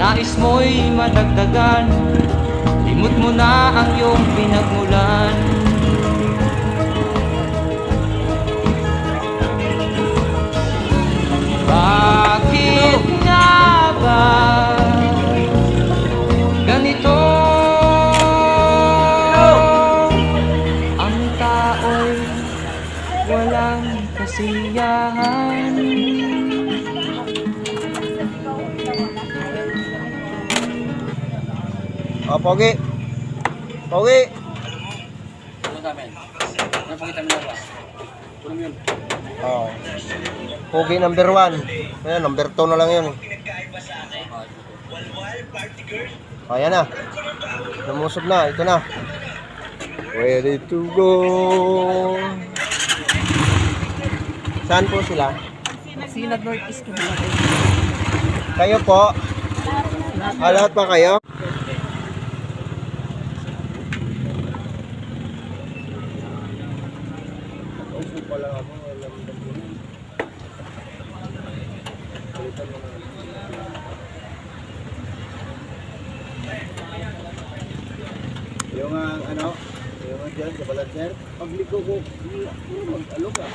nais mo'y madagdagan, limot mo na ang iyong pinagmulan. Bakit nga ba ganito? Ang tao'y walang kasiyahan. Oh, Pogi. Pogi. Ano sa amin? Ano pang kita nila? Ano yun? Oh. Pogi number 1. Ayan, number 2 na lang yun. Oh, ayan na. Lumusog na. Ito na. Ready to go. Saan po sila? Sila Northeast ko na. Kayo po? Lahat pa kayo? Yung ano, yung dyan sa balancer, pagliko ko, mag-alok ah.